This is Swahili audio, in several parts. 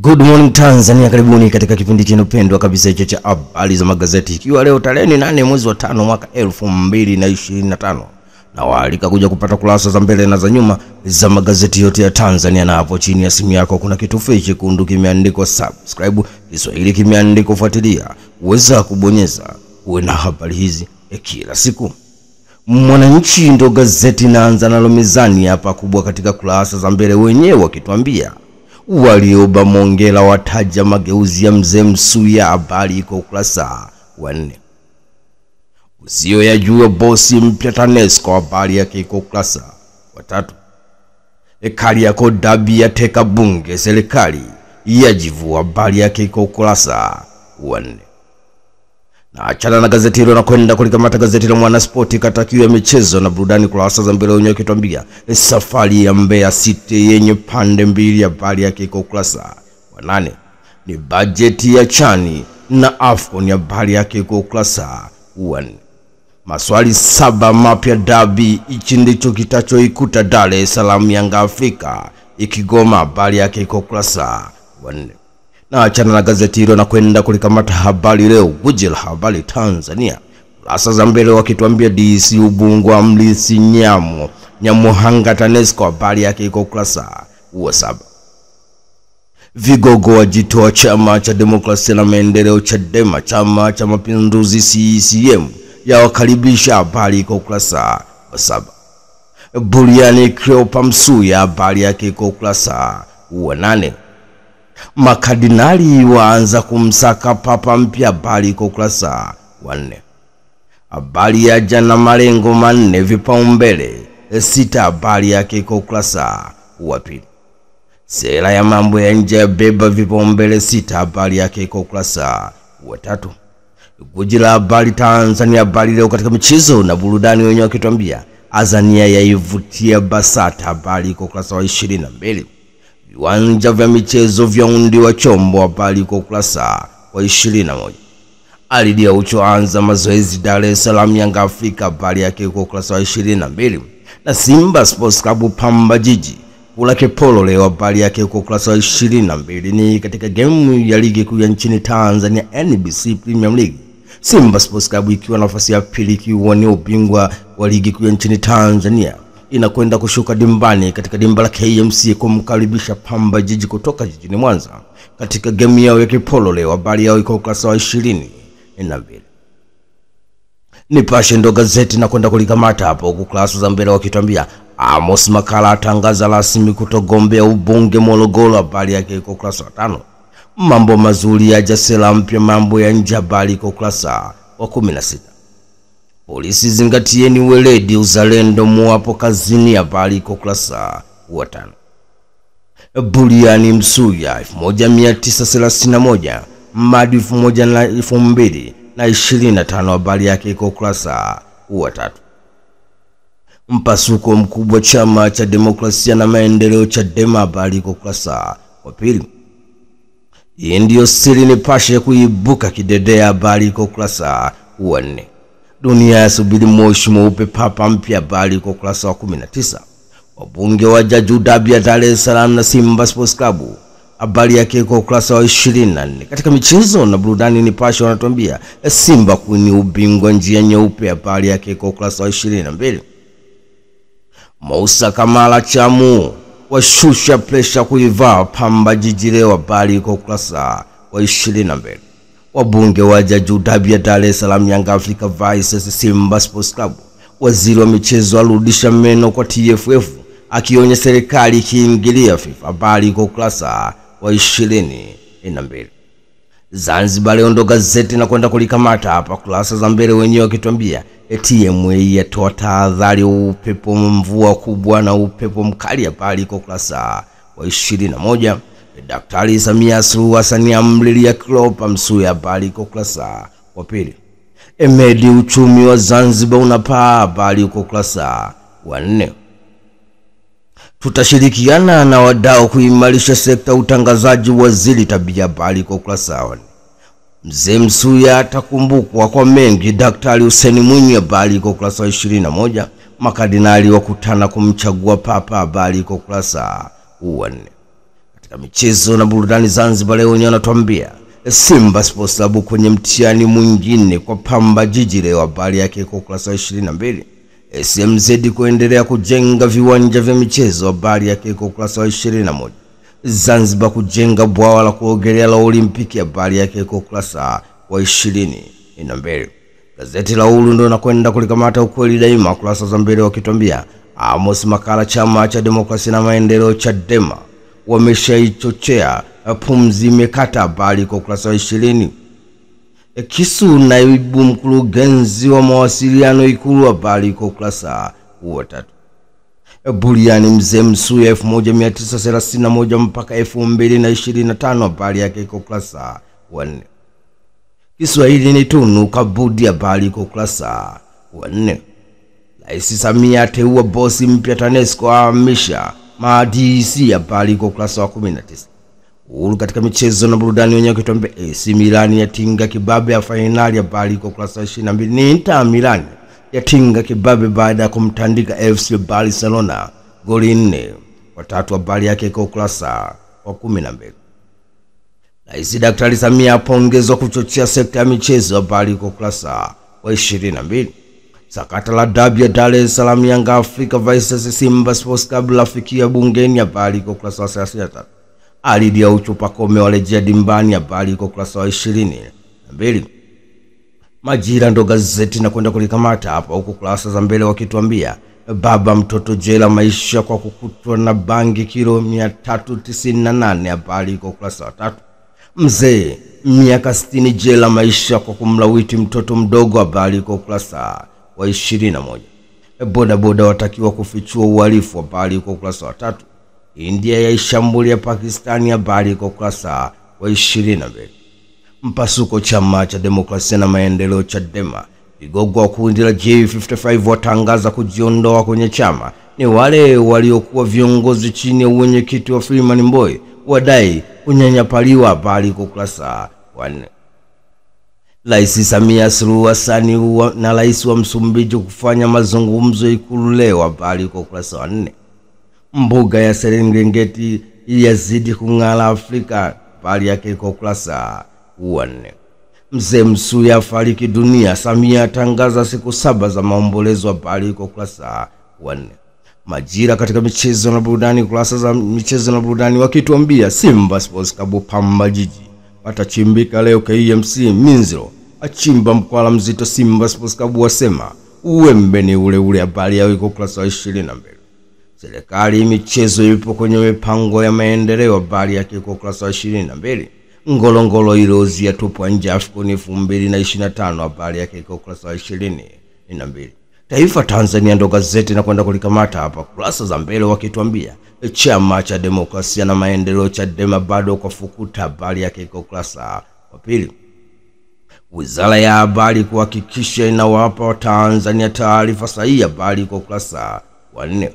Good morning Tanzania, karibuni katika kipindi chenu pendwa kabisa hicho cha habari za magazeti. Ikiwa leo tarehe 8 mwezi wa 5 mwaka 2025. Na waalika kuja kupata kurasa za mbele na za nyuma za magazeti yote ya Tanzania, na hapo chini ya simu yako kuna kitufe chekundu kimeandikwa subscribe, Kiswahili kimeandikwa fuatilia. Uweza kubonyeza uwe na habari hizi kila siku. Mwananchi ndo gazeti naanza nalo mezani hapa kubwa katika kurasa za mbele, wenyewe wakituambia Warioba Mongela wataja mageuzi ya Mzee Msuya, habari iko ukurasa wa 4. Usio ya jua bosi mpya TANESCO, habari yake iko ukurasa wa 3. Kariakoo dabi ya teka bunge, serikali yajivu, habari yake iko ukurasa wa 4. Na achana na gazeti hilo na kwenda kulikamata gazeti la Mwanaspoti katakiwa michezo na burudani kurasa za mbele, wenyewe kitwambia safari ya Mbeya City yenye pande mbili, habari yake iko ukurasa wa 8. Ni bajeti ya Chani na AFCON, habari yake iko ukurasa wa 4. Maswali 7 mapya dabi, hichi ndicho kitachoikuta Dar es Salaam Yanga Afrika ikigoma, habari yake iko ukurasa wa 4. Na achana na gazeti hilo na kwenda kulikamata Habari Leo, gwiji la habari Tanzania kurasa za mbele, wakituambia DC Ubungo amlisi Nyamuhanga TANESCO, habari yake iko ukurasa wa 7. Vigogo wajitoa chama cha demokrasia na maendeleo Chadema, chama cha mapinduzi CCM ya wakaribisha, habari iko ukurasa wa 7. Buriani Cleopa Msuya, habari yake iko ukurasa wa 8. Makardinali waanza kumsaka papa mpya, habari iko ukurasa wa 4. Habari ya jana malengo manne vipaumbele 6, habari yake iko ukurasa wa 2. Sera ya mambo ya nje ya beba vipaumbele 6, habari yake iko ukurasa wa 3. Gwiji la habari Tanzania, Habari Leo katika michezo na burudani, wenyewe wakituambia Azania yaivutia Basata, habari iko ukurasa wa 22. Viwanja vya michezo vya undi wa chombo, habari iko ukurasa wa 21. Alidi ya uchoanza mazoezi Dar es Salaam Yanga Afrika, habari yake iko ukurasa wa 22. Na Simba Sports Club Pamba Jiji kula Kepolo leo, habari yake iko ukurasa wa 22. Ni katika game ya ligi kuu ya nchini Tanzania NBC Premier League, Simba Sports Club ikiwa nafasi ya pili kiwania ubingwa wa ligi kuu ya nchini Tanzania inakwenda kushuka dimbani katika dimba la KMC kumkaribisha Pamba Jiji kutoka jijini Mwanza katika game yao ya Kepolo leo, habari yao iko ukurasa wa 22. Nipashe ndo gazeti na kwenda kulikamata hapo kurasa za mbele, wakituambia Amos Makala atangaza rasmi kutogombea ubunge Morogoro, habari yake iko ukurasa wa 5. Mambo mazuri ya Jasela mpya mambo ya nje, habari iko ukurasa wa 16. Polisi zingatieni weledi uzalendo muapo kazini, habari iko ukurasa wa 5. Buriani Msuya 1931 Madi 2025, habari yake iko ukurasa wa 3. Mpasuko mkubwa chama cha demokrasia na maendeleo Chadema, habari iko ukurasa wa 2. Hii ndio siri Nipashe kuibuka kidedea, habari iko ukurasa wa 4. Dunia yasubiri moshi mweupe papa mpya, habari iko ukurasa wa 19. Wabunge waja dabi ya Dar es Salaam na Simba Sports Club, habari yake iko ukurasa wa 24. Katika michezo na burudani, Nipashe wanatuambia Simba kuni ubingwa njia nyeupe, habari yake iko ukurasa wa 22. Moussa Kamala Chamu washusha pressure kuivaa Pamba Jiji leo, habari iko ukurasa wa 22. Wabunge waja dabi ya Dar es Salaam Yanga Afrika vs Simba Sports Club. Waziri wa michezo arudisha meno kwa TFF akionya serikali kiingilia FIFA, habari iko ukurasa wa 22. Zanzibar leo ndo gazeti na kwenda kulikamata hapa kurasa za mbele, wenyewe wakituambia TMA yatoa tahadhari upepo mvua kubwa na upepo mkali, habari iko ukurasa wa 21. Daktari Samia Suluhu Hassan amlilia Cleopa Msuya, habari iko ukurasa wa 2. Emedi uchumi wa Zanzibar unapaa, habari iko ukurasa wa 4. Tutashirikiana na wadau kuimarisha sekta utangazaji, waziri tabia, habari iko ukurasa wa 4. Mzee Msuya atakumbukwa kwa mengi, Daktari Hussein Mwinyi, habari iko ukurasa wa 21. Makardinali wakutana kumchagua papa, habari iko ukurasa wa 4. Katika michezo na burudani, Zanzibar leo wanatuambia Simba Sports Club kwenye mtihani mwingine kwa Pamba Jiji leo, habari yake iko ukurasa 22. SMZ kuendelea kujenga viwanja vya michezo, habari yake iko ukurasa 21. Zanzibar kujenga bwawa la kuogelea la Olimpiki, habari yake iko ukurasa wa 22. Gazeti la Uhuru ndo nakwenda kulikamata ukweli daima kurasa za mbele wakituambia Amos Makala, chama cha demokrasia na maendeleo Chadema wameshaichochea pumzi imekata, habari kwa ukurasa wa 20. Kisu naibu mkurugenzi wa mawasiliano Ikulu, habari kwa ukurasa wa 3. Buriani Mzee Msuya 1931 mpaka 2025, habari yake kwa ukurasa wa 4. Kiswahili ni Tunu Kabudi, habari kwa ukurasa wa 4. Rais Samia ateua bosi mpya TANESCO, ahamisha ma-DC, habari kwa ukurasa wa 19. Uhuru katika michezo na burudani wenyewe kutuambia AC Milan yatinga kibabe ya finali, habari kwa ukurasa wa 22. Inter Milan yatinga kibabe baada ya kumtandika FC Barcelona goli 4-3, habari yake kwa ukurasa wa 12. Rais Daktari Samia apongezwa kuchochea sekta ya michezo, habari kwa ukurasa wa 22. Sakata la dabi ya Dar es Salaam Yanga Afrika vs Simba Sports Club lafikia bungeni, habari kwa ukurasa wa 33. Alidi ya Uchupa Kome walejea dimbani, habari kwa ukurasa wa 22. Majira ndo gazeti na kwenda kulikamata hapa huko kurasa za mbele wakituambia baba mtoto jela maisha kwa kukutwa na bangi kilo 398, habari kwa ukurasa wa 3. Mzee miaka 60 jela maisha kwa kumlawiti mtoto mdogo, habari kwa ukurasa wa 21. Boda boda watakiwa kufichua uhalifu, habari kwa ukurasa wa 3. India yaishambulia Pakistani, habari kwa ukurasa wa 22. Mpasuko chama cha demokrasia na maendeleo Chadema, vigogo wa kundi la J55 watangaza kujiondoa kwenye chama. Ni wale waliokuwa viongozi chini ya uwenyekiti wa Freeman Mbowe wadai kunyanyapaliwa, habari kwa ukurasa wa 4. Rais Samia Suluhu Hassan na rais wa Msumbiji kufanya mazungumzo Ikulu leo, habari kwa ukurasa wa 4. Mbuga ya Serengeti yazidi kung'ala Afrika, habari yake kwa ukurasa wa 4. Mzee Msuya fariki dunia, Samia tangaza siku 7 za maombolezo, habari kwa ukurasa wa 4. Majira katika michezo na burudani, kurasa za michezo na burudani wakituambia Simba Sports Club Pamba Jiji watachimbika leo. KMC Minziro achimba mkwala mzito, Simba Sports Club wasema uwembe ni ule ule, habari yao iko ukurasa wa 22. Serikali michezo ipo kwenye mipango ya maendeleo, habari yake iko ukurasa wa 22. Ngolongolo Heroes yatupwa nje AFCON 2025, habari yake iko ukurasa wa 22. Taifa Tanzania ndo gazeti na kwenda kulikamata hapa kurasa za mbele wakituambia chama cha demokrasia na maendeleo Chadema bado kwa fukuta, habari yake iko ukurasa wa 2. Wizara ya habari kuhakikisha inawapa wa Tanzania taarifa sahihi, habari kwa ukurasa wa 4.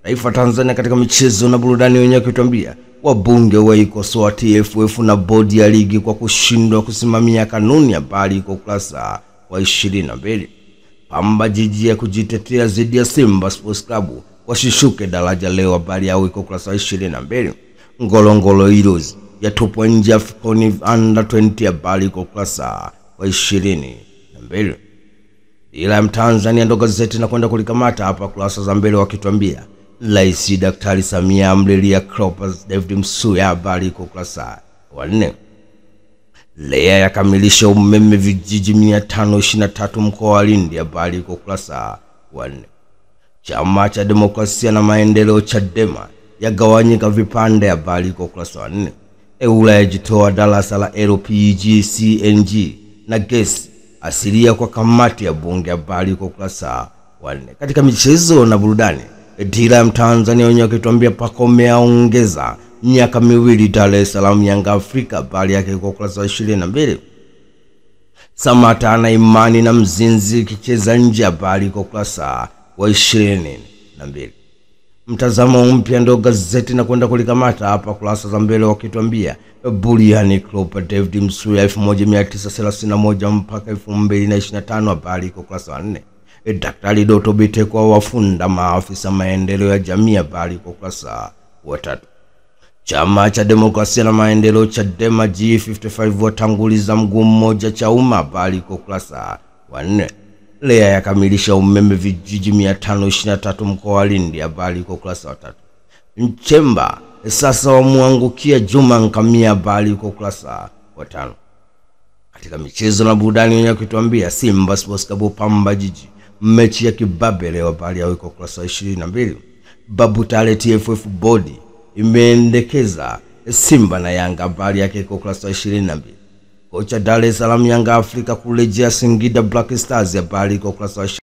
Taifa Tanzania katika michezo na burudani wenyewe kutuambia wabunge waikosoa TFF na bodi ya ligi kwa kushindwa kusimamia kanuni, habari kwa ukurasa wa 22. Pamba Jiji ya kujitetea dhidi ya Simba Sports Club washishuke daraja leo, habari yao iko ukurasa wa 22. Ngolongolo Heroes yatupwa nje AFCON Under 20, habari kwa ukurasa wa 22. Ila Mtanzania ndo gazeti na kwenda kulikamata hapa kurasa za mbele wakituambia Rais Daktari Samia amlilia Cleopas David Msuya, habari kwa ukurasa wa 4. Lea yakamilisha umeme vijiji 523 mkoa wa Lindi, habari kwa ukurasa wa 4. Chama cha demokrasia na maendeleo Chadema yagawanyika vipande, habari kwa ukurasa wa 4. EULA yajitoa darasa la LPG CNG na gesi asilia kwa kamati ya bunge, habari kwa ukurasa wa 4. Katika michezo na burudani, Dira Mtanzania wenyewe wakituambia Pacome aongeza miaka 2 Dar es Salaam Yanga Afrika, habari yake kwa ukurasa wa 22. Samata na Imani na Mzinzi kicheza nje, habari kwa ukurasa wa 22. Mtazamo mpya ndo gazeti na kwenda kulikamata hapa kurasa za mbele wakituambia Buriani Cleopas David Msuya 1931 mpaka 2025, habari kwa ukurasa wa 4. Daktari Doto Biteko wafunda maafisa maendeleo ya jamii, habari kwa ukurasa wa 3. Chama cha Demokrasia na Maendeleo Chadema G55 watanguliza mguu mmoja Chauma, habari iko ukurasa wa 4. Lea yakamilisha umeme vijiji 523 mkoa wa Lindi, habari iko ukurasa wa 3. Nchemba sasa wamuangukia Juma Nkamia, habari iko ukurasa wa 5. Katika michezo na burudani wenye kutuambia Simba Sports Club Pamba Jiji mechi ya kibabe leo, habari yao iko ukurasa wa 22. Babu Tale TFF Board imeendekeza Simba na Yanga, habari yake iko ukurasa wa 22. Kocha Dar es Salaam Yanga Afrika kurejea Singida Black Stars, habari iko ukurasa wa